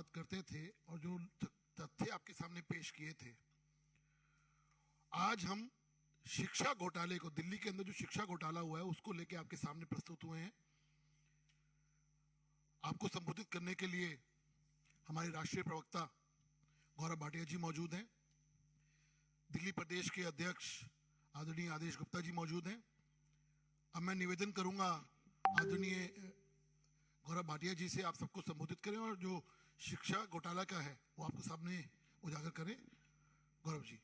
बात करते थे और जो तथ्य आपके सामने पेश किए थे, आज हम शिक्षा घोटाले को, दिल्ली के अंदर जो शिक्षा घोटाला हुआ है उसको लेके आपके सामने प्रस्तुत हुए हैं। आपको संबोधित करने के लिए हमारे राष्ट्रीय प्रवक्ता गौरव भाटिया जी मौजूद हैं, दिल्ली प्रदेश के अध्यक्ष आदरणीय आदेश गुप्ता जी मौजूद हैं। अब मैं निवेदन करूंगा आदरणीय गौरव भाटिया जी से आप सबको संबोधित करें और जो शिक्षा घोटाला का है वो आपके सामने उजागर करें। गौरव जी।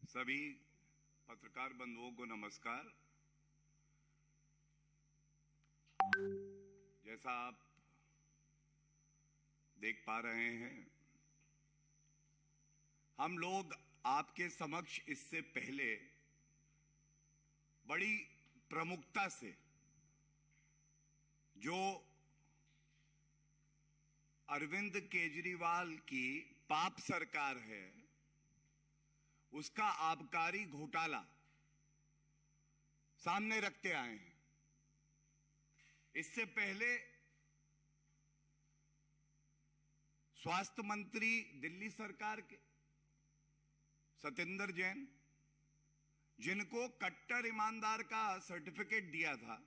सभी पत्रकार बंधुओं को नमस्कार। जैसा आप देख पा रहे हैं, हम लोग आपके समक्ष इससे पहले बड़ी प्रमुखता से जो अरविंद केजरीवाल की पाप सरकार है उसका आबकारी घोटाला सामने रखते आए हैं। इससे पहले स्वास्थ्य मंत्री दिल्ली सरकार के सत्येंद्र जैन, जिनको कट्टर ईमानदार का सर्टिफिकेट दिया था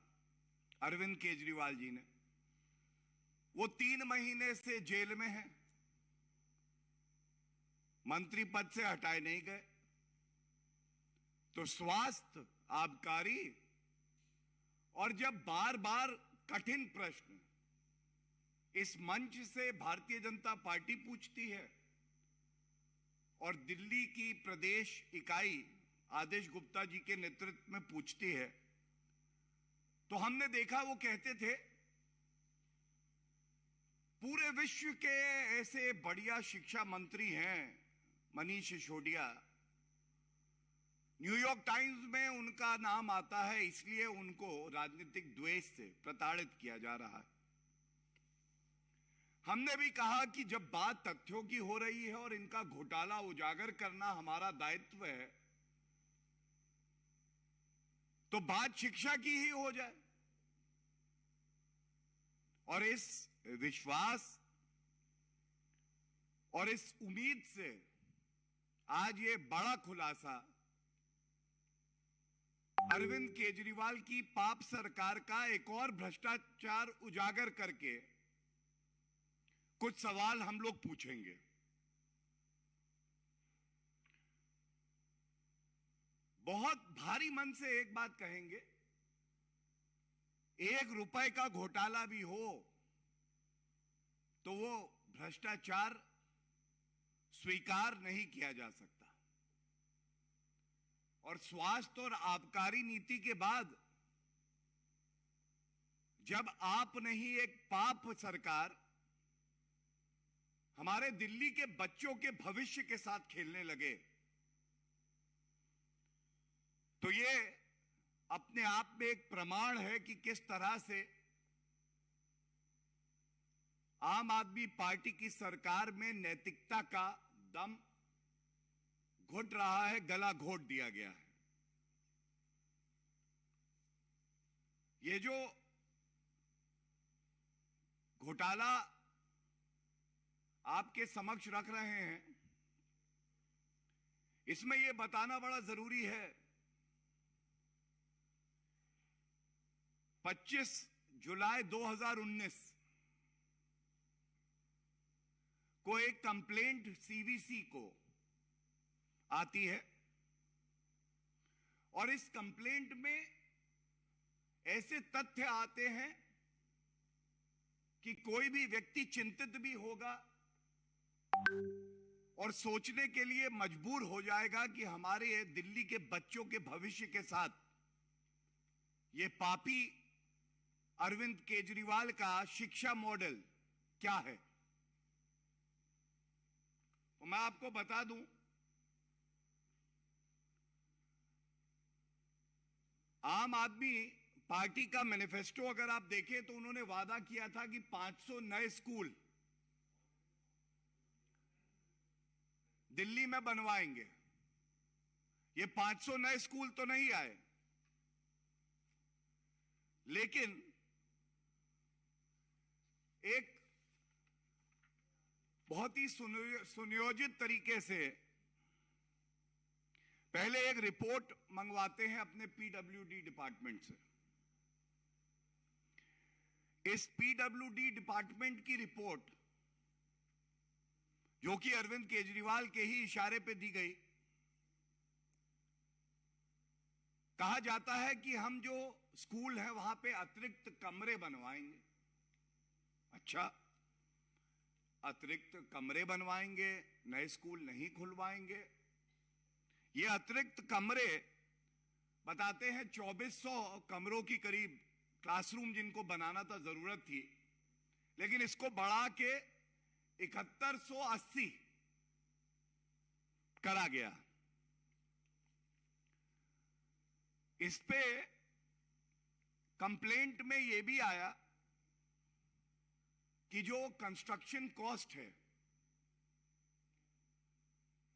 अरविंद केजरीवाल जी ने, वो 3 महीने से जेल में हैं, मंत्री पद से हटाए नहीं गए। तो स्वास्थ्य, आबकारी और जब बार बार कठिन प्रश्न इस मंच से भारतीय जनता पार्टी पूछती है और दिल्ली की प्रदेश इकाई आदेश गुप्ता जी के नेतृत्व में पूछती है, तो हमने देखा वो कहते थे पूरे विश्व के ऐसे बढ़िया शिक्षा मंत्री हैं मनीष सिसोदिया, न्यूयॉर्क टाइम्स में उनका नाम आता है, इसलिए उनको राजनीतिक द्वेष से प्रताड़ित किया जा रहा है। हमने भी कहा कि जब बात तथ्यों की हो रही है और इनका घोटाला उजागर करना हमारा दायित्व है, तो बात शिक्षा की ही हो जाए। और इस विश्वास और इस उम्मीद से आज ये बड़ा खुलासा अरविंद केजरीवाल की पाप सरकार का एक और भ्रष्टाचार उजागर करके कुछ सवाल हम लोग पूछेंगे। बहुत भारी मन से एक बात कहेंगे, 1 रुपए का घोटाला भी हो तो वो भ्रष्टाचार स्वीकार नहीं किया जा सकता। और स्वास्थ्य और आबकारी नीति के बाद जब आप नहीं एक पाप सरकार हमारे दिल्ली के बच्चों के भविष्य के साथ खेलने लगे, तो ये अपने आप में एक प्रमाण है कि किस तरह से आम आदमी पार्टी की सरकार में नैतिकता का दम घुट रहा है, गला घोट दिया गया है। ये जो घोटाला आपके समक्ष रख रहे हैं, इसमें यह बताना बड़ा जरूरी है, 25 जुलाई 2019 को एक कंप्लेंट सीवीसी को आती है और इस कंप्लेंट में ऐसे तथ्य आते हैं कि कोई भी व्यक्ति चिंतित भी होगा और सोचने के लिए मजबूर हो जाएगा कि हमारे दिल्ली के बच्चों के भविष्य के साथ ये पापी अरविंद केजरीवाल का शिक्षा मॉडल क्या है। तो मैं आपको बता दूं, आम आदमी पार्टी का मैनिफेस्टो अगर आप देखें तो उन्होंने वादा किया था कि 500 नए स्कूल दिल्ली में बनवाएंगे। ये 500 नए स्कूल तो नहीं आए, लेकिन एक बहुत ही सुनियोजित तरीके से पहले एक रिपोर्ट मंगवाते हैं अपने पीडब्ल्यूडी डिपार्टमेंट से। इस पीडब्ल्यूडी डिपार्टमेंट की रिपोर्ट, जो कि अरविंद केजरीवाल के ही इशारे पे दी गई, कहा जाता है कि हम जो स्कूल है वहां पे अतिरिक्त कमरे बनवाएंगे। अच्छा, अतिरिक्त कमरे बनवाएंगे, नए स्कूल नहीं खुलवाएंगे। ये अतिरिक्त कमरे बताते हैं 2400 कमरों की करीब क्लासरूम जिनको बनाना था, जरूरत थी, लेकिन इसको बढ़ा के 7180 करा गया। इस पे कंप्लेंट में यह भी आया कि जो कंस्ट्रक्शन कॉस्ट है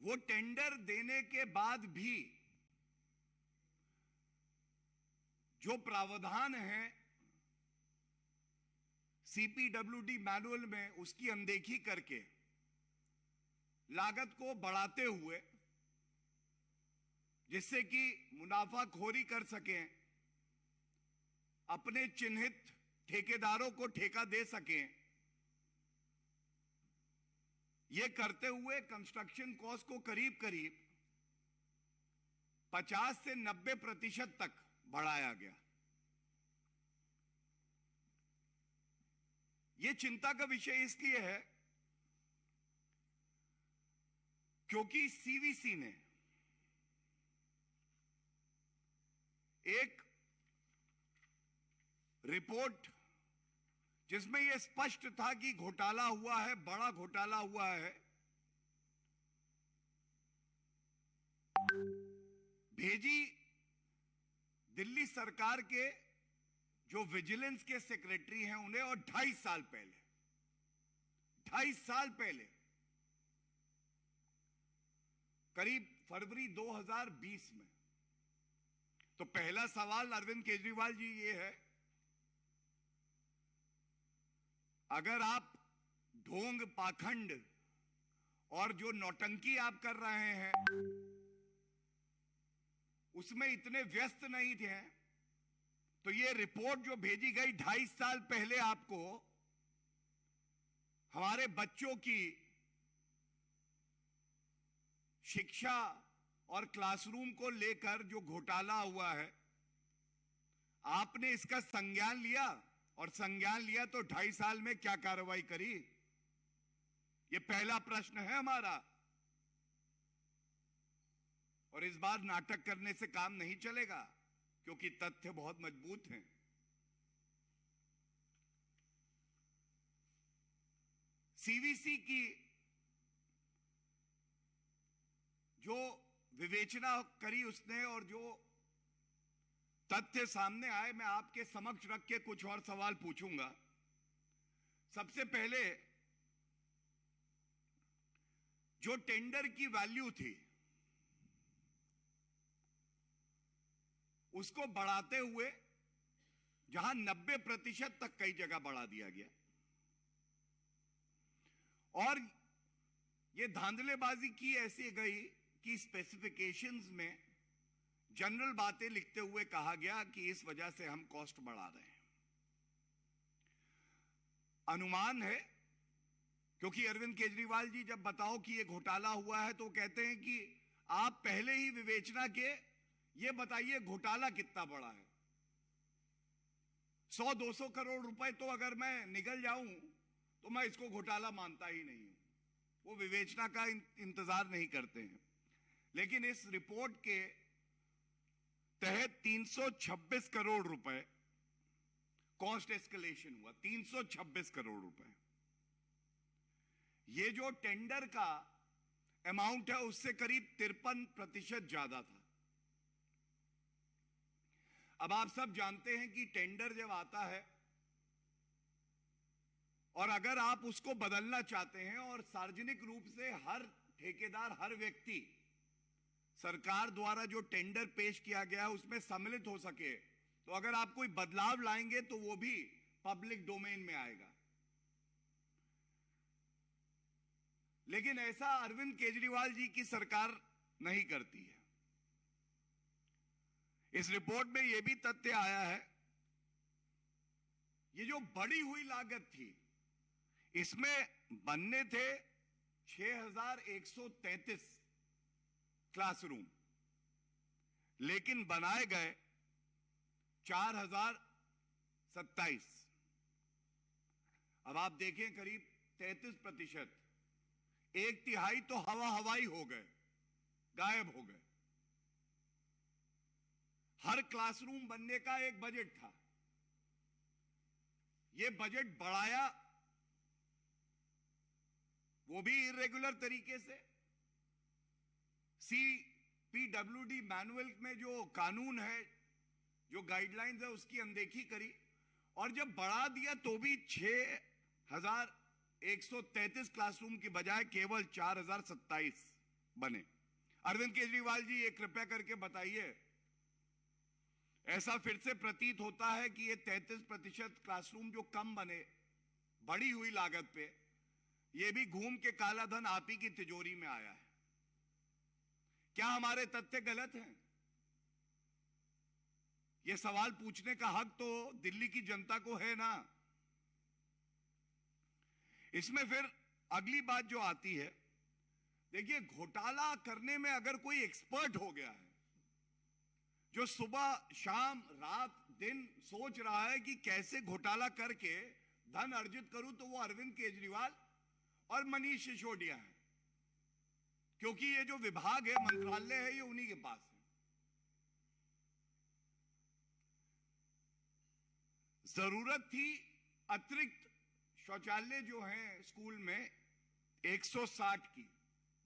वो टेंडर देने के बाद भी जो प्रावधान है सीपीडब्ल्यूडी मैनुअल में, उसकी अनदेखी करके लागत को बढ़ाते हुए, जिससे कि मुनाफाखोरी कर सकें, अपने चिन्हित ठेकेदारों को ठेका दे सकें, ये करते हुए कंस्ट्रक्शन कॉस्ट को करीब करीब 50 से 90% तक बढ़ाया गया। ये चिंता का विषय इसलिए है क्योंकि सीवीसी ने एक रिपोर्ट जिसमें यह स्पष्ट था कि घोटाला हुआ है, बड़ा घोटाला हुआ है, भेजी दिल्ली सरकार के जो विजिलेंस के सेक्रेटरी हैं उन्हें, और 2.5 साल पहले करीब फरवरी 2020 में। तो पहला सवाल अरविंद केजरीवाल जी ये है, अगर आप ढोंग, पाखंड और जो नौटंकी आप कर रहे हैं उसमें इतने व्यस्त नहीं थे, तो ये रिपोर्ट जो भेजी गई 2.5 साल पहले आपको, हमारे बच्चों की शिक्षा और क्लासरूम को लेकर जो घोटाला हुआ है, आपने इसका संज्ञान लिया, और संज्ञान लिया तो 2.5 साल में क्या कार्रवाई करी? ये पहला प्रश्न है हमारा। और इस बार नाटक करने से काम नहीं चलेगा, क्योंकि तथ्य बहुत मजबूत हैं। सीवीसी की जो विवेचना करी उसने, और जो तथ्य सामने आए, मैं आपके समक्ष रख के कुछ और सवाल पूछूंगा। सबसे पहले, जो टेंडर की वैल्यू थी उसको बढ़ाते हुए जहां 90% तक कई जगह बढ़ा दिया गया, और यह धांधलेबाजी की ऐसी गई कि स्पेसिफिकेशंस में जनरल बातें लिखते हुए कहा गया कि इस वजह से हम कॉस्ट बढ़ा रहे हैं। अनुमान है, क्योंकि अरविंद केजरीवाल जी जब बताओ कि यह घोटाला हुआ है तो कहते हैं कि आप पहले ही विवेचना के ये बताइए घोटाला कितना बड़ा है। 100-200 करोड़ रुपए तो अगर मैं निगल जाऊं तो मैं इसको घोटाला मानता ही नहीं हूं। वो विवेचना का इंतजार नहीं करते हैं। लेकिन इस रिपोर्ट के तहत 326 करोड़ रुपए कॉस्ट एस्केलेशन हुआ, 326 करोड़ रुपए। ये जो टेंडर का अमाउंट है उससे करीब 53% ज्यादा था। अब आप सब जानते हैं कि टेंडर जब आता है और अगर आप उसको बदलना चाहते हैं और सार्वजनिक रूप से हर ठेकेदार, हर व्यक्ति सरकार द्वारा जो टेंडर पेश किया गया है उसमें सम्मिलित हो सके, तो अगर आप कोई बदलाव लाएंगे तो वो भी पब्लिक डोमेन में आएगा। लेकिन ऐसा अरविंद केजरीवाल जी की सरकार नहीं करती है। इस रिपोर्ट में यह भी तथ्य आया है, ये जो बढ़ी हुई लागत थी, इसमें बनने थे 6133 क्लासरूम, लेकिन बनाए गए 4027। अब आप देखें, करीब 33%, 1/3 तो हवाई हो गए, गायब हो गए। हर क्लासरूम बनने का एक बजट था, यह बजट बढ़ाया, वो भी इरेगुलर तरीके से। CPWD मैनुअल में जो कानून है, जो गाइडलाइंस है, उसकी अनदेखी करी, और जब बढ़ा दिया तो भी 6133 क्लासरूम की बजाय केवल 4027 बने। अरविंद केजरीवाल जी, ये कृपया करके बताइए, ऐसा फिर से प्रतीत होता है कि ये 33% क्लासरूम जो कम बने बढ़ी हुई लागत पे, ये भी घूम के काला धन आप ही की तिजोरी में आया है। क्या हमारे तथ्य गलत हैं? ये सवाल पूछने का हक तो दिल्ली की जनता को है ना। इसमें फिर अगली बात जो आती है, देखिए, घोटाला करने में अगर कोई एक्सपर्ट हो गया है, जो सुबह शाम रात दिन सोच रहा है कि कैसे घोटाला करके धन अर्जित करूं, तो वो अरविंद केजरीवाल और मनीष सिसोदिया है, क्योंकि ये जो विभाग है, मंत्रालय है, ये उन्हीं के पास है। जरूरत थी अतिरिक्त शौचालय जो हैं स्कूल में 160 की,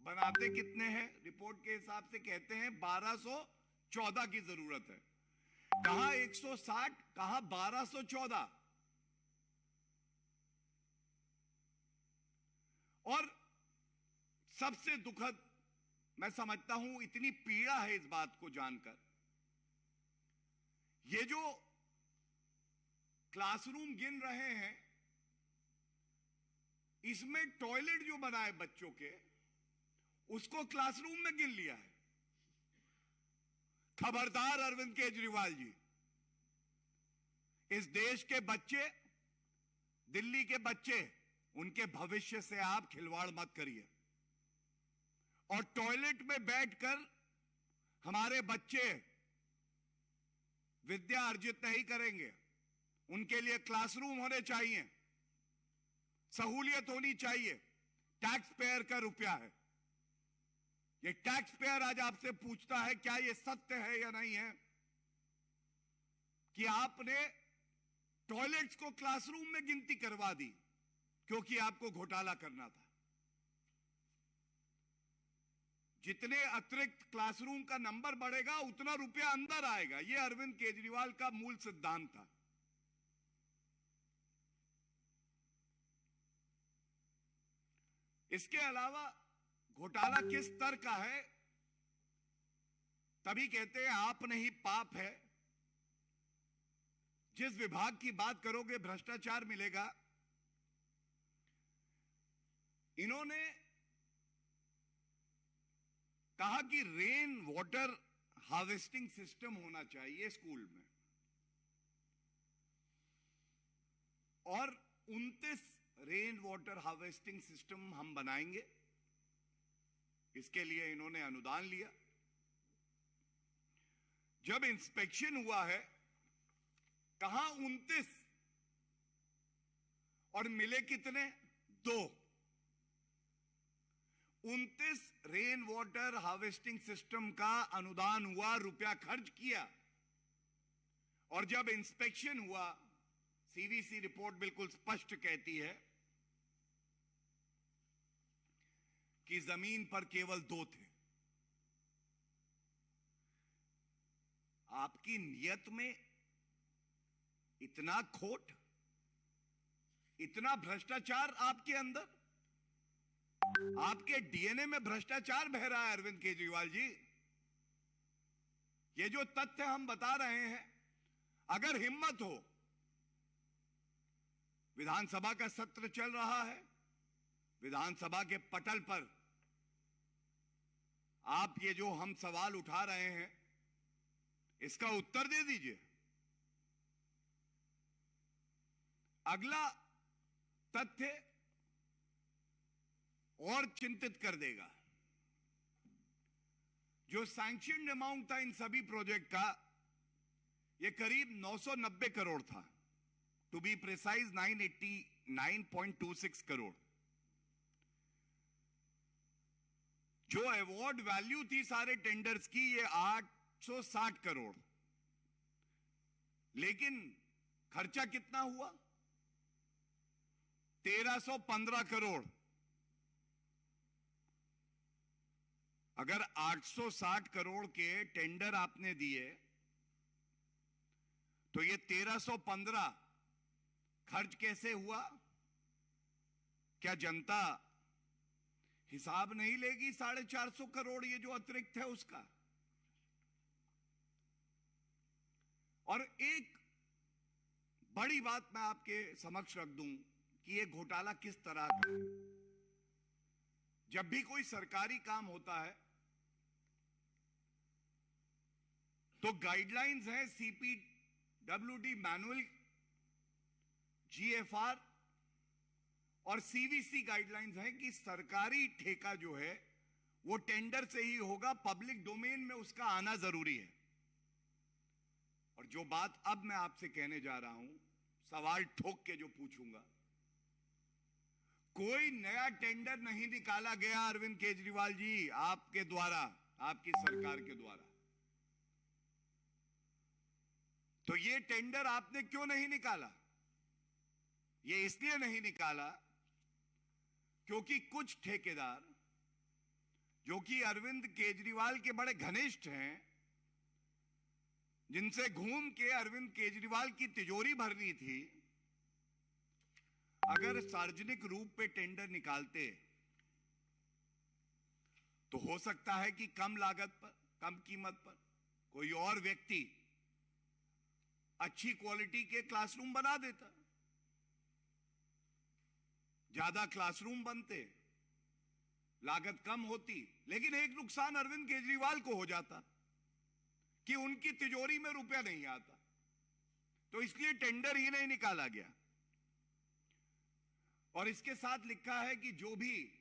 बनाते कितने हैं? रिपोर्ट के हिसाब से कहते हैं 1214 की जरूरत है। कहां 160, कहां 1214। और सबसे दुखद मैं समझता हूं, इतनी पीड़ा है इस बात को जानकर, ये जो क्लासरूम गिन रहे हैं, इसमें टॉयलेट जो बनाए बच्चों के, उसको क्लासरूम में गिन लिया है। खबरदार अरविंद केजरीवाल जी, इस देश के बच्चे, दिल्ली के बच्चे, उनके भविष्य से आप खिलवाड़ मत करिए। और टॉयलेट में बैठकर हमारे बच्चे विद्या अर्जित नहीं करेंगे। उनके लिए क्लासरूम होने चाहिए, सहूलियत होनी चाहिए। टैक्स पेयर का रुपया है, ये टैक्स पेयर आज आपसे पूछता है, क्या ये सत्य है या नहीं है कि आपने टॉयलेट्स को क्लासरूम में गिनती करवा दी क्योंकि आपको घोटाला करना था। जितने अतिरिक्त क्लासरूम का नंबर बढ़ेगा, उतना रुपया अंदर आएगा। यह अरविंद केजरीवाल का मूल सिद्धांत था। इसके अलावा घोटाला किस स्तर का है, तभी कहते हैं आप नहीं पाप है। जिस विभाग की बात करोगे भ्रष्टाचार मिलेगा। इन्होंने कहा कि रेन वाटर हार्वेस्टिंग सिस्टम होना चाहिए स्कूल में, और 29 रेन वाटर हार्वेस्टिंग सिस्टम हम बनाएंगे। इसके लिए इन्होंने अनुदान लिया। जब इंस्पेक्शन हुआ है, कहां 29 और मिले कितने? 2। 29 रेन वाटर हार्वेस्टिंग सिस्टम का अनुदान हुआ, रुपया खर्च किया, और जब इंस्पेक्शन हुआ, सीवीसी रिपोर्ट बिल्कुल स्पष्ट कहती है कि जमीन पर केवल 2 थे। आपकी नियत में इतना खोट, इतना भ्रष्टाचार आपके अंदर, आपके डीएनए में भ्रष्टाचार बह रहा है अरविंद केजरीवाल जी। ये जो तथ्य हम बता रहे हैं, अगर हिम्मत हो, विधानसभा का सत्र चल रहा है, विधानसभा के पटल पर आप ये जो हम सवाल उठा रहे हैं इसका उत्तर दे दीजिए। अगला तथ्य और चिंतित कर देगा। जो सैंक्शन्ड अमाउंट था इन सभी प्रोजेक्ट का, यह करीब 990 करोड़ था, टू बी प्रिसाइज 989.26 करोड़। जो अवार्ड वैल्यू थी सारे टेंडर्स की, ये 860 करोड़। लेकिन खर्चा कितना हुआ? 1315 करोड़। अगर 860 करोड़ के टेंडर आपने दिए तो ये 1315 खर्च कैसे हुआ? क्या जनता हिसाब नहीं लेगी 450 करोड़ ये जो अतिरिक्त है उसका? और एक बड़ी बात मैं आपके समक्ष रख दूं कि ये घोटाला किस तरह का है। जब भी कोई सरकारी काम होता है तो गाइडलाइंस है, सीपीडब्ल्यूडी मैनुअल, जीएफआर और सीवीसी गाइडलाइंस है कि सरकारी ठेका जो है वो टेंडर से ही होगा, पब्लिक डोमेन में उसका आना जरूरी है। और जो बात अब मैं आपसे कहने जा रहा हूं, सवाल ठोक के जो पूछूंगा, कोई नया टेंडर नहीं निकाला गया अरविंद केजरीवाल जी आपके द्वारा, आपकी सरकार के द्वारा। तो ये टेंडर आपने क्यों नहीं निकाला? ये इसलिए नहीं निकाला क्योंकि कुछ ठेकेदार जो कि अरविंद केजरीवाल के बड़े घनिष्ठ हैं, जिनसे घूम के अरविंद केजरीवाल की तिजोरी भरनी थी, अगर सार्वजनिक रूप पे टेंडर निकालते तो हो सकता है कि कम लागत पर, कम कीमत पर कोई और व्यक्ति अच्छी क्वालिटी के क्लासरूम बना देता, ज्यादा क्लासरूम बनते, लागत कम होती। लेकिन एक नुकसान अरविंद केजरीवाल को हो जाता कि उनकी तिजोरी में रुपया नहीं आता, तो इसलिए टेंडर ही नहीं निकाला गया। और इसके साथ लिखा है कि जो भी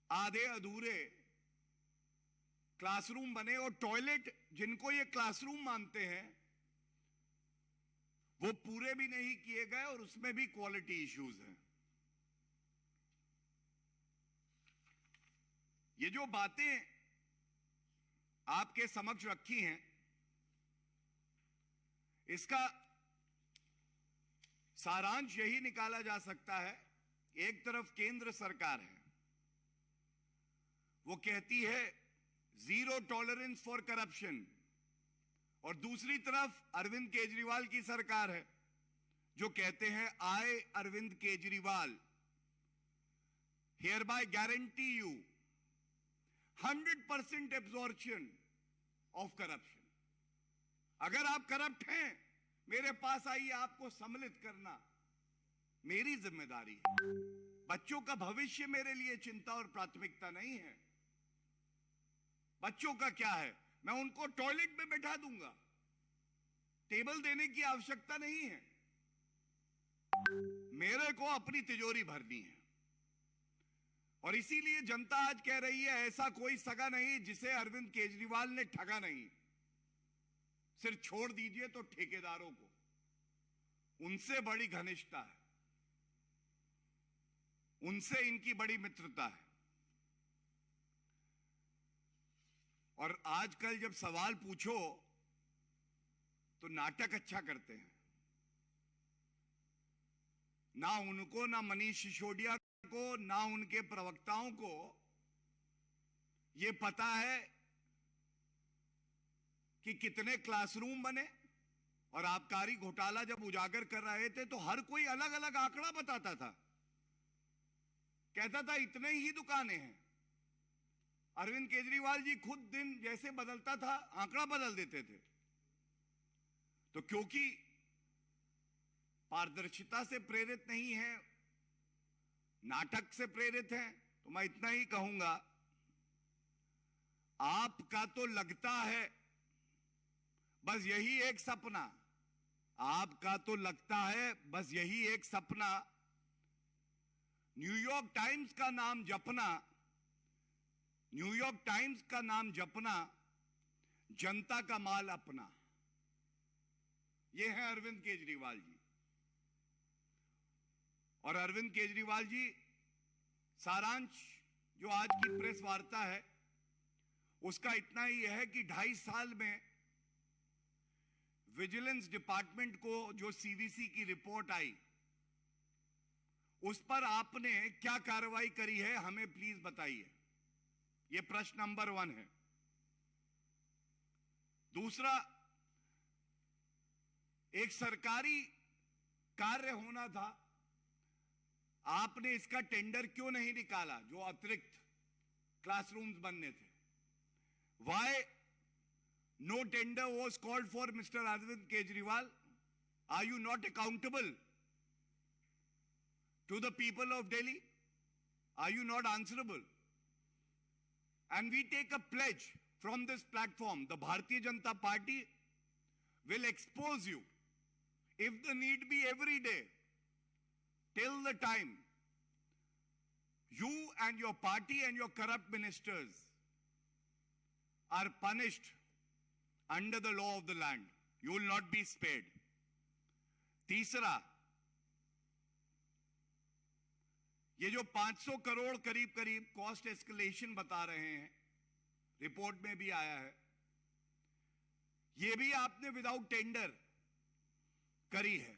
आधे अधूरे क्लासरूम बने और टॉयलेट जिनको ये क्लासरूम मानते हैं वो पूरे भी नहीं किए गए और उसमें भी क्वालिटी इश्यूज हैं। ये जो बातें आपके समक्ष रखी हैं, इसका सारांश यही निकाला जा सकता है। एक तरफ केंद्र सरकार है, वो कहती है जीरो टॉलरेंस फॉर करप्शन, और दूसरी तरफ अरविंद केजरीवाल की सरकार है जो कहते हैं I Arvind Kejriwal hereby guarantee you 100% absorption of corruption. अगर आप करप्ट हैं, मेरे पास आइए, आपको सम्मिलित करना मेरी जिम्मेदारी है। बच्चों का भविष्य मेरे लिए चिंता और प्राथमिकता नहीं है। बच्चों का क्या है, मैं उनको टॉयलेट में बैठा दूंगा, टेबल देने की आवश्यकता नहीं है, मेरे को अपनी तिजोरी भरनी है। और इसीलिए जनता आज कह रही है ऐसा कोई सगा नहीं जिसे अरविंद केजरीवाल ने ठगा नहीं। सिर्फ छोड़ दीजिए तो ठेकेदारों को, उनसे बड़ी घनिष्ठता है, उनसे इनकी बड़ी मित्रता है। और आजकल जब सवाल पूछो तो नाटक अच्छा करते हैं। ना उनको, ना मनीष सिसोदिया को, ना उनके प्रवक्ताओं को यह पता है कि कितने क्लासरूम बने। और आबकारी घोटाला जब उजागर कर रहे थे तो हर कोई अलग अलग आंकड़ा बताता था, कहता था इतने ही दुकानें हैं। अरविंद केजरीवाल जी खुद दिन जैसे बदलता था आंकड़ा बदल देते थे। तो क्योंकि पारदर्शिता से प्रेरित नहीं है, नाटक से प्रेरित हैं, तो मैं इतना ही कहूंगा, आपका तो लगता है बस यही एक सपना, आपका तो लगता है बस यही एक सपना, न्यूयॉर्क टाइम्स का नाम जपना, न्यूयॉर्क टाइम्स का नाम जपना, जनता का माल अपना। ये है अरविंद केजरीवाल जी। और अरविंद केजरीवाल जी, सारांश जो आज की प्रेस वार्ता है उसका इतना ही है कि 2.5 साल में विजिलेंस डिपार्टमेंट को जो सीवीसी की रिपोर्ट आई उस पर आपने क्या कार्रवाई करी है, हमें प्लीज बताइए। यह प्रश्न नंबर 1 है। दूसरा, एक सरकारी कार्य होना था, आपने इसका टेंडर क्यों नहीं निकाला? जो अतिरिक्त क्लासरूम्स बनने थे, Y no tender was called for, Mr. Arvind Kejriwal? Are you not accountable to the people of Delhi? Are you not answerable? And we take a pledge from this platform. The Bharatiya Janata Party will expose you, if the need be, every day, till the time you and your party and your corrupt ministers are punished under the law of the land. You will not be spared. तीसरा, ये जो 500 करोड़ करीब करीब cost escalation बता रहे हैं, report में भी आया है, ये भी आपने विदाउट टेंडर करी है।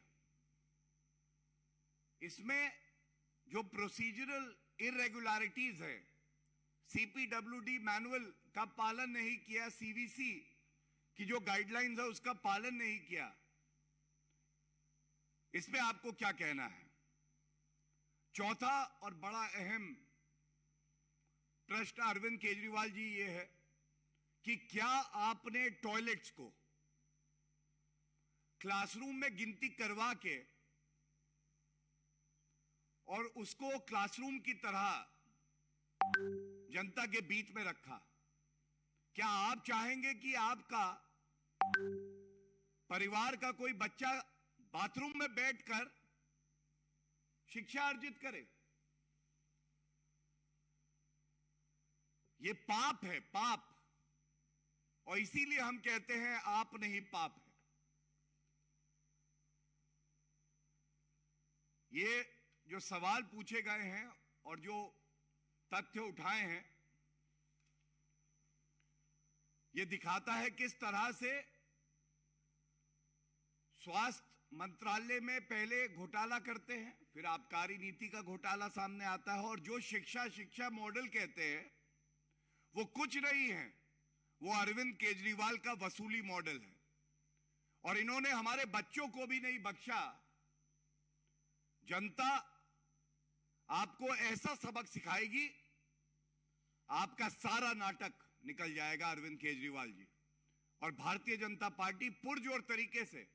इसमें जो प्रोसीजरल इरेगुलरिटीज है, सीपीडब्ल्यूडी मैनुअल का पालन नहीं किया, सीवीसी कि जो गाइडलाइंस है उसका पालन नहीं किया, इसमें आपको क्या कहना है? चौथा और बड़ा अहम प्रश्न अरविंद केजरीवाल जी ये है कि क्या आपने टॉयलेट्स को क्लासरूम में गिनती करवा के और उसको क्लासरूम की तरह जनता के बीच में रखा? क्या आप चाहेंगे कि आपका परिवार का कोई बच्चा बाथरूम में बैठकर शिक्षा अर्जित करे? यह पाप है, पाप। और इसीलिए हम कहते हैं आप नहीं, पाप है। ये जो सवाल पूछे गए हैं और जो तथ्य उठाए हैं, यह दिखाता है किस तरह से स्वास्थ्य मंत्रालय में पहले घोटाला करते हैं, फिर आबकारी नीति का घोटाला सामने आता है, और जो शिक्षा मॉडल कहते हैं वो कुछ नहीं है, वो अरविंद केजरीवाल का वसूली मॉडल है। और इन्होंने हमारे बच्चों को भी नहीं बख्शा। जनता आपको ऐसा सबक सिखाएगी, आपका सारा नाटक निकल जाएगा अरविंद केजरीवाल जी। और भारतीय जनता पार्टी पुरजोर तरीके से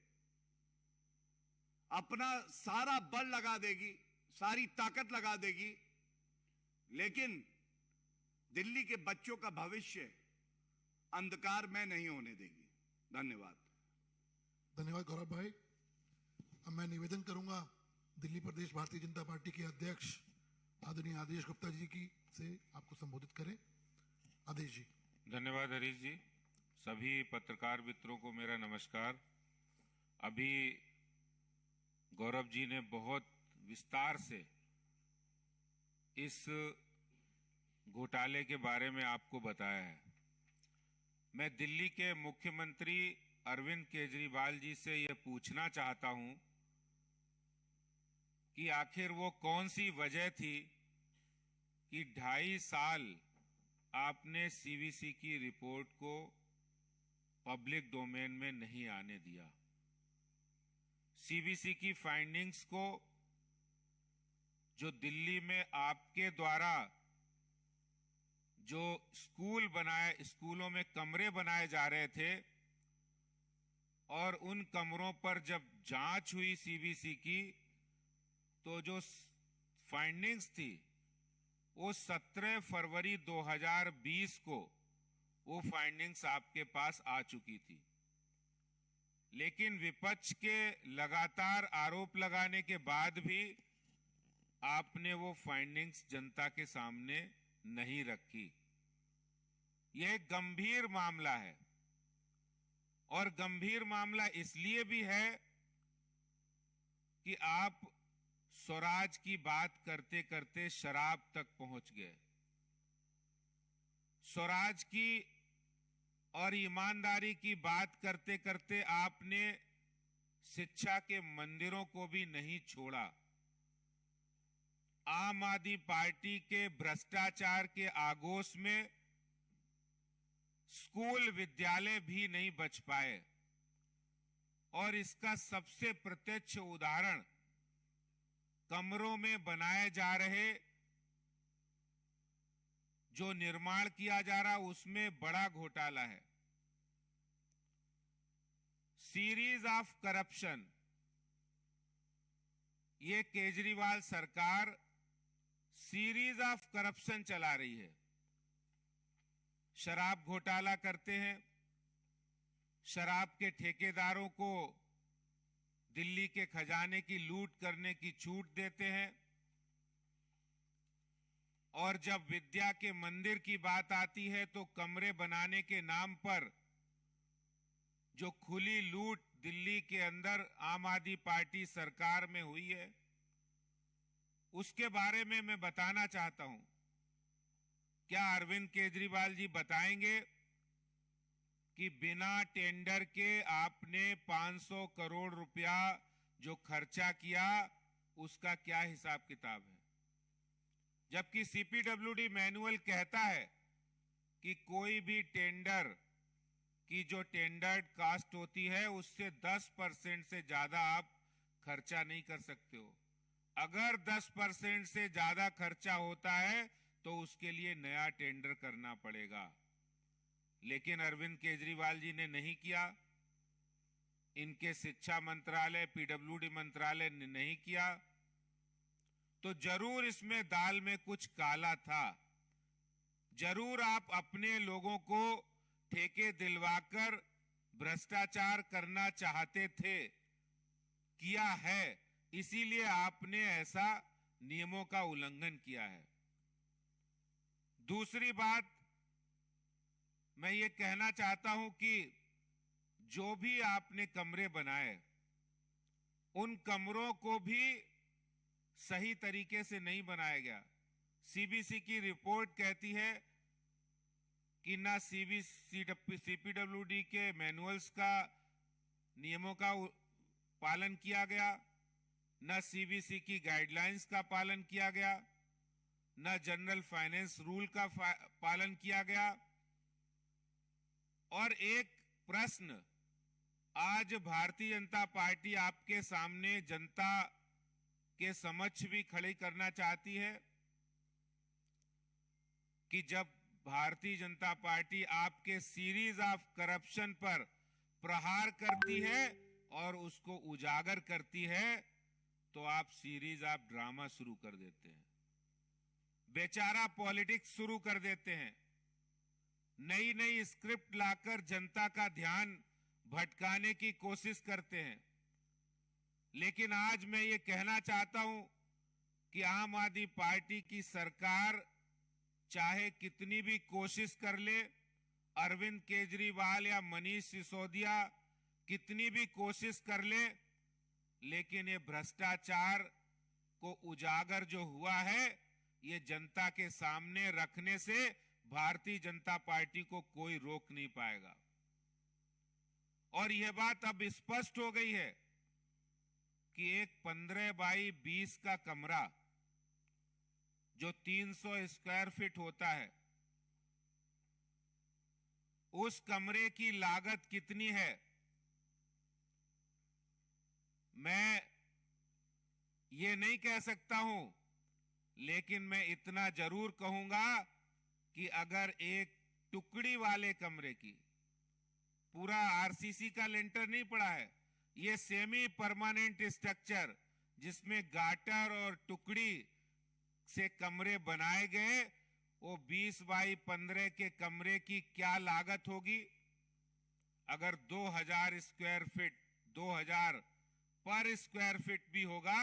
अपना सारा बल लगा देगी, सारी ताकत लगा देगी, लेकिन दिल्ली के बच्चों का भविष्य अंधकार में नहीं होने देगी। धन्यवाद। धन्यवाद गौरव भाई। अब मैं निवेदन करूंगा दिल्ली प्रदेश भारतीय जनता पार्टी के अध्यक्ष आदरणीय आदेश गुप्ता जी की से आपको संबोधित करें। आदेश जी। धन्यवाद हरीश जी। सभी पत्रकार मित्रों को मेरा नमस्कार। अभी गौरव जी ने बहुत विस्तार से इस घोटाले के बारे में आपको बताया है। मैं दिल्ली के मुख्यमंत्री अरविंद केजरीवाल जी से यह पूछना चाहता हूं कि आखिर वो कौन सी वजह थी कि 2.5 साल आपने सीवीसी की रिपोर्ट को पब्लिक डोमेन में नहीं आने दिया। सीवीसी की फाइंडिंग्स को जो दिल्ली में आपके द्वारा जो स्कूलों में कमरे बनाए जा रहे थे, और उन कमरों पर जब जांच हुई सीवीसी की, तो जो फाइंडिंग्स थी वो 17 फरवरी 2020 को वो फाइंडिंग्स आपके पास आ चुकी थी, लेकिन विपक्ष के लगातार आरोप लगाने के बाद भी आपने वो फाइंडिंग्स जनता के सामने नहीं रखी। यह एक गंभीर मामला है, और गंभीर मामला इसलिए भी है कि आप स्वराज की बात करते करते शराब तक पहुंच गए। स्वराज की और ईमानदारी की बात करते करते आपने शिक्षा के मंदिरों को भी नहीं छोड़ा। आम आदमी पार्टी के भ्रष्टाचार के आगोश में स्कूल विद्यालय भी नहीं बच पाए, और इसका सबसे प्रत्यक्ष उदाहरण कमरों में बनाए जा रहे, जो निर्माण किया जा रहा उसमें बड़ा घोटाला है। सीरीज ऑफ करप्शन, ये केजरीवाल सरकार सीरीज ऑफ करप्शन चला रही है। शराब घोटाला करते हैं, शराब के ठेकेदारों को दिल्ली के खजाने की लूट करने की छूट देते हैं, और जब विद्या के मंदिर की बात आती है तो कमरे बनाने के नाम पर जो खुली लूट दिल्ली के अंदर आम आदमी पार्टी सरकार में हुई है, उसके बारे में मैं बताना चाहता हूं। क्या अरविंद केजरीवाल जी बताएंगे कि बिना टेंडर के आपने 500 करोड़ रुपया जो खर्चा किया उसका क्या हिसाब किताब है? जबकि सीपीडब्ल्यूडी मैनुअल कहता है कि कोई भी टेंडर की जो टेंडर्ड कास्ट होती है उससे 10% से ज्यादा आप खर्चा नहीं कर सकते हो। अगर 10% से ज्यादा खर्चा होता है तो उसके लिए नया टेंडर करना पड़ेगा। लेकिन अरविंद केजरीवाल जी ने नहीं किया, इनके शिक्षा मंत्रालय, पीडब्ल्यूडी मंत्रालय ने नहीं किया, तो जरूर इसमें दाल में कुछ काला था। जरूर आप अपने लोगों को ठेके दिलवाकर भ्रष्टाचार करना चाहते थे, किया है, इसीलिए आपने ऐसा नियमों का उल्लंघन किया है। दूसरी बात मैं ये कहना चाहता हूं कि जो भी आपने कमरे बनाए, उन कमरों को भी सही तरीके से नहीं बनाया गया। सीबीसी की रिपोर्ट कहती है कि ना सीपीडब्ल्यूडी के मैनुअल्स का नियमों का पालन किया गया, न सीबीसी की गाइडलाइंस का पालन किया गया, न जनरल फाइनेंस रूल का पालन किया गया। और एक प्रश्न आज भारतीय जनता पार्टी आपके सामने जनता के समक्ष भी खड़ी करना चाहती है कि जब भारतीय जनता पार्टी आपके सीरीज ऑफ करप्शन पर प्रहार करती है और उसको उजागर करती है, तो आप सीरीज ऑफ ड्रामा शुरू कर देते हैं, बेचारा पॉलिटिक्स शुरू कर देते हैं, नई नई स्क्रिप्ट लाकर जनता का ध्यान भटकाने की कोशिश करते हैं। लेकिन आज मैं ये कहना चाहता हूं कि आम आदमी पार्टी की सरकार चाहे कितनी भी कोशिश कर ले, अरविंद केजरीवाल या मनीष सिसोदिया कितनी भी कोशिश कर ले, लेकिन ये भ्रष्टाचार को उजागर जो हुआ है, ये जनता के सामने रखने से भारतीय जनता पार्टी को कोई रोक नहीं पाएगा। और यह बात अब स्पष्ट हो गई है कि एक 15 बाई 20 का कमरा जो 300 स्क्वायर फीट होता है, उस कमरे की लागत कितनी है? मैं ये नहीं कह सकता हूं, लेकिन मैं इतना जरूर कहूंगा कि अगर एक टुकड़ी वाले कमरे की, पूरा आरसीसी का लेंटर नहीं पड़ा है, ये सेमी परमानेंट स्ट्रक्चर जिसमें गाटर और टुकड़ी से कमरे बनाए गए, वो 20 बाई 15 के कमरे की क्या लागत होगी? अगर 2000 स्क्वायर फीट 2000 पर स्क्वायर फीट भी होगा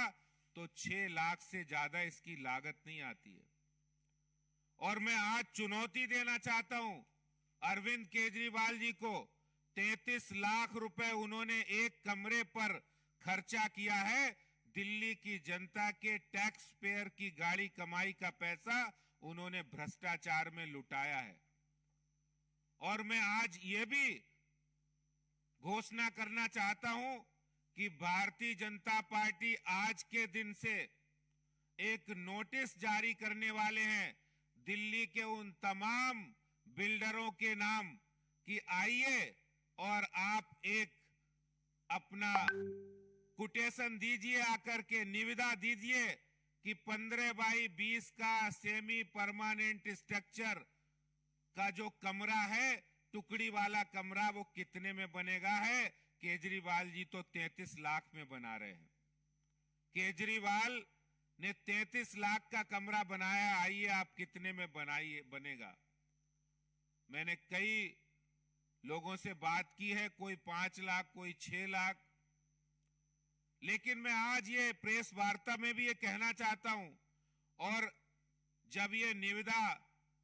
तो 6 लाख से ज्यादा इसकी लागत नहीं आती है। और मैं आज चुनौती देना चाहता हूं अरविंद केजरीवाल जी को। 33 लाख रुपए उन्होंने एक कमरे पर खर्चा किया है। दिल्ली की जनता के टैक्स पेयर की गाड़ी कमाई का पैसा उन्होंने भ्रष्टाचार में लुटाया है। और मैं आज ये भी घोषणा करना चाहता हूं कि भारतीय जनता पार्टी आज के दिन से एक नोटिस जारी करने वाले हैं दिल्ली के उन तमाम बिल्डरों के नाम कि आइए और आप एक अपना कोटेशन दीजिए, आकर के निविदा दीजिए कि 15 बाई 20 का सेमी परमानेंट स्ट्रक्चर का जो कमरा है, टुकड़ी वाला कमरा, वो कितने में बनेगा है। केजरीवाल जी तो 33 लाख में बना रहे हैं। केजरीवाल ने 33 लाख का कमरा बनाया, आइए आप कितने में बनेगा। मैंने कई लोगों से बात की है, कोई 5 लाख, कोई 6 लाख। लेकिन मैं आज ये प्रेस वार्ता में भी ये कहना चाहता हूं, और जब ये निविदा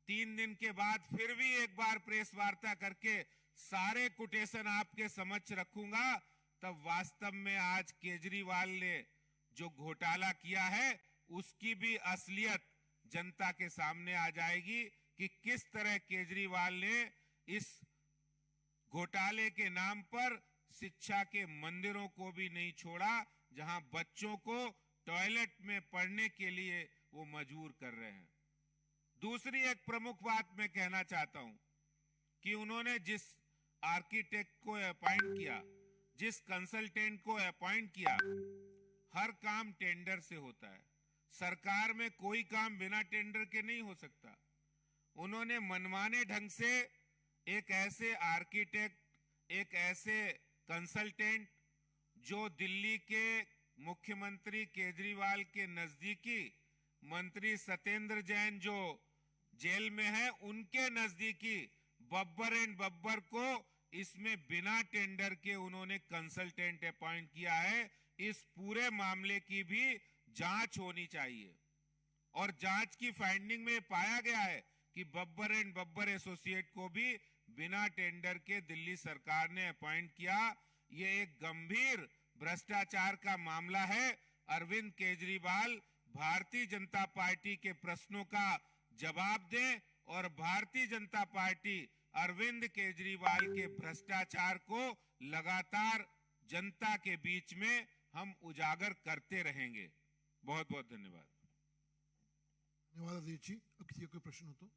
3 दिन के बाद फिर भी एक बार प्रेस वार्ता करके सारे कोटेशन आपके समक्ष रखूंगा, तब वास्तव में आज केजरीवाल ने जो घोटाला किया है उसकी भी असलियत जनता के सामने आ जाएगी कि किस तरह केजरीवाल ने इस घोटाले के नाम पर शिक्षा के मंदिरों को भी नहीं छोड़ा, जहां बच्चों को टॉयलेट में पढ़ने के लिए वो मजबूर कर रहे हैं। दूसरी एक प्रमुख बात मैं कहना चाहता हूं कि उन्होंने जिस आर्किटेक्ट को अपॉइंट किया, जिस कंसल्टेंट को अपॉइंट किया, हर काम टेंडर से होता है। सरकार में कोई काम बिना टेंडर के नहीं हो सकता। उन्होंने मनमाने ढंग से एक ऐसे आर्किटेक्ट, एक ऐसे कंसल्टेंट जो दिल्ली के मुख्यमंत्री केजरीवाल के नजदीकी मंत्री सत्येंद्र जैन जो जेल में है, उनके नजदीकी बब्बर एंड बब्बर को इसमें बिना टेंडर के उन्होंने कंसल्टेंट अपॉइंट किया है। इस पूरे मामले की भी जांच होनी चाहिए। और जांच की फाइंडिंग में पाया गया है कि बब्बर एंड बब्बर एसोसिएट को भी बिना टेंडर के दिल्ली सरकार ने अपॉइंट किया। ये एक गंभीर भ्रष्टाचार का मामला है। अरविंद केजरीवाल भारतीय जनता पार्टी के प्रश्नों का जवाब दें और भारतीय जनता पार्टी अरविंद केजरीवाल के भ्रष्टाचार को लगातार जनता के बीच में हम उजागर करते रहेंगे। बहुत बहुत धन्यवाद। धन्यवाद अजीत जी। अब किसी का कोई प्रश्न हो तो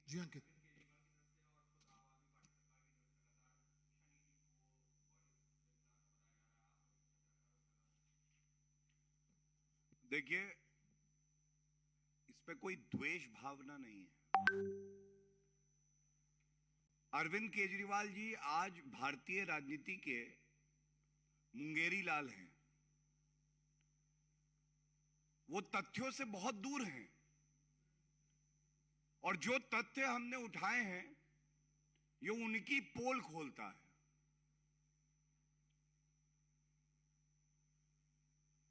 जी अंकित। देखिए, इस पे कोई द्वेष भावना नहीं है। अरविंद केजरीवाल जी आज भारतीय राजनीति के मुंगेरी लाल हैं। वो तथ्यों से बहुत दूर हैं, और जो तथ्य हमने उठाए हैं ये उनकी पोल खोलता है।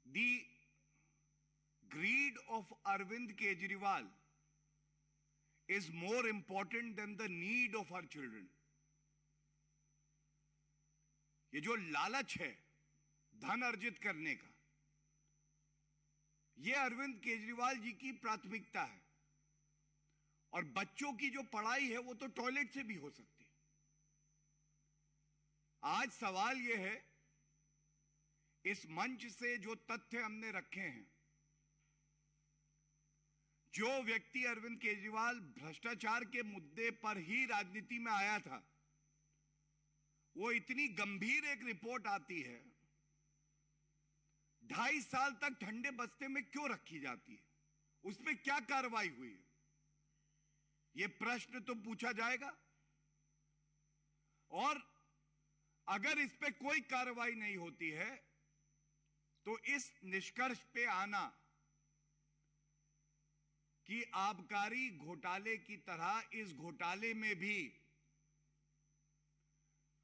The greed of Arvind Kejriwal is more important than the need of our children. ये जो लालच है धन अर्जित करने का, ये अरविंद केजरीवाल जी की प्राथमिकता है। और बच्चों की जो पढ़ाई है वो तो टॉयलेट से भी हो सकती है। आज सवाल ये है, इस मंच से जो तथ्य हमने रखे हैं, जो व्यक्ति अरविंद केजरीवाल भ्रष्टाचार के मुद्दे पर ही राजनीति में आया था, वो इतनी गंभीर एक रिपोर्ट आती है, 2.5 साल तक ठंडे बस्ते में क्यों रखी जाती है, उसमें क्या कार्रवाई हुई है, ये प्रश्न तो पूछा जाएगा। और अगर इस पे कोई कार्रवाई नहीं होती है तो इस निष्कर्ष पे आना कि आबकारी घोटाले की तरह इस घोटाले में भी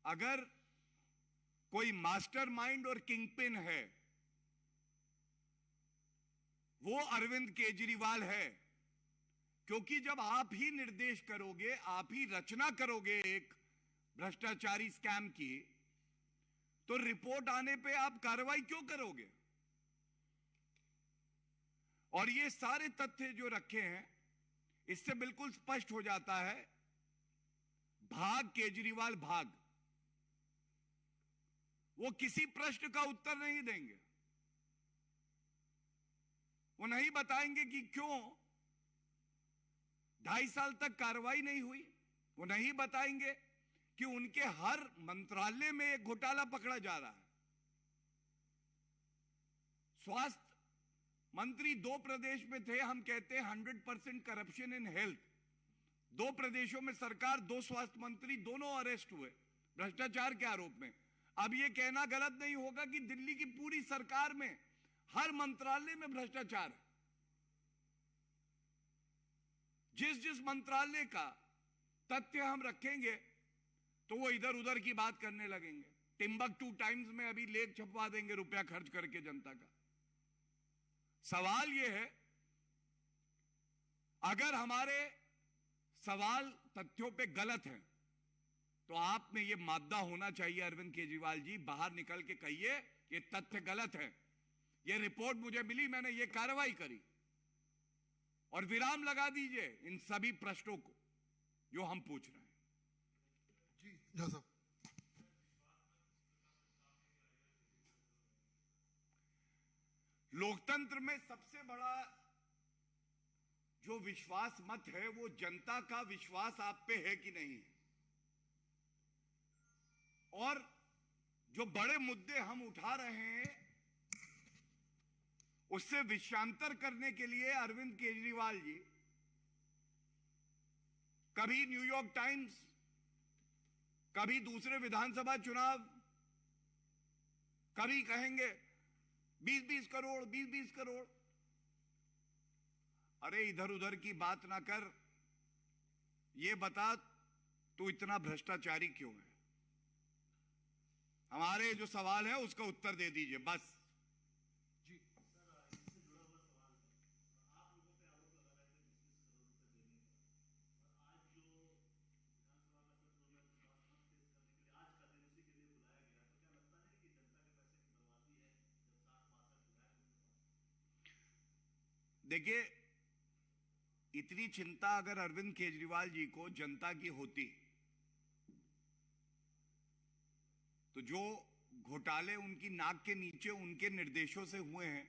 अगर कोई मास्टरमाइंड और किंगपिन है, वो अरविंद केजरीवाल है। क्योंकि जब आप ही निर्देश करोगे, आप ही रचना करोगे एक भ्रष्टाचारी स्कैम की, तो रिपोर्ट आने पे आप कार्रवाई क्यों करोगे? और ये सारे तथ्य जो रखे हैं, इससे बिल्कुल स्पष्ट हो जाता है, भाग केजरीवाल भाग। वो किसी प्रश्न का उत्तर नहीं देंगे, वो नहीं बताएंगे कि क्यों 2.5 साल तक कार्रवाई नहीं हुई। वो नहीं बताएंगे कि उनके हर मंत्रालय में एक घोटाला पकड़ा जा रहा है। स्वास्थ्य मंत्री 2 प्रदेश में थे, हम कहते हैं 100% करप्शन इन हेल्थ। 2 प्रदेशों में सरकार, 2 स्वास्थ्य मंत्री दोनों अरेस्ट हुए भ्रष्टाचार के आरोप में। अब यह कहना गलत नहीं होगा कि दिल्ली की पूरी सरकार में हर मंत्रालय में भ्रष्टाचार है। जिस जिस मंत्रालय का तथ्य हम रखेंगे तो वो इधर उधर की बात करने लगेंगे। टिम्बकटू टाइम्स में अभी लेख छपवा देंगे रुपया खर्च करके जनता का। सवाल यह है, अगर हमारे सवाल तथ्यों पे गलत है तो आप में यह मादा होना चाहिए। अरविंद केजरीवाल जी, बाहर निकल के कहिए ये तथ्य गलत है, ये रिपोर्ट मुझे मिली, मैंने ये कार्रवाई करी, और विराम लगा दीजिए इन सभी प्रश्नों को जो हम पूछ रहे हैं। जी झा साहब। लोकतंत्र में सबसे बड़ा जो विश्वास मत है, वो जनता का विश्वास आप पे है कि नहीं है। और जो बड़े मुद्दे हम उठा रहे हैं, उससे विषयांतर करने के लिए अरविंद केजरीवाल जी कभी न्यूयॉर्क टाइम्स, कभी दूसरे विधानसभा चुनाव, कभी कहेंगे 20-20 करोड़, 20-20 करोड़। अरे इधर उधर की बात ना कर, ये बता तू इतना भ्रष्टाचारी क्यों है? हमारे जो सवाल है उसका उत्तर दे दीजिए बस। जी देखिए, इतनी चिंता अगर अरविंद केजरीवाल जी को जनता की होती तो जो घोटाले उनकी नाक के नीचे उनके निर्देशों से हुए हैं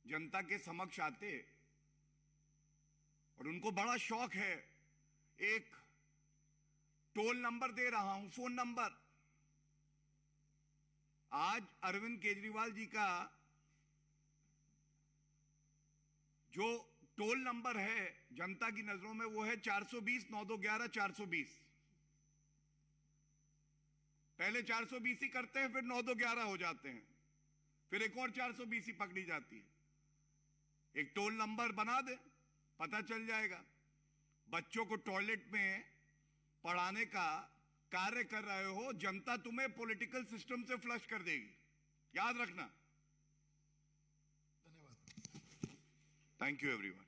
जनता के समक्ष आते। और उनको बड़ा शौक है, एक टोल नंबर दे रहा हूं, फोन नंबर। आज अरविंद केजरीवाल जी का जो टोल नंबर है जनता की नजरों में, वो है 420-9211 420। पहले 420 ही करते हैं, फिर 9211 हो जाते हैं, फिर एक और 420 ही पकड़ी जाती है। एक टोल नंबर बना दे, पता चल जाएगा। बच्चों को टॉयलेट में पढ़ाने का कार्य कर रहे हो, जनता तुम्हें पॉलिटिकल सिस्टम से फ्लश कर देगी, याद रखना। धन्यवाद। Thank you everyone.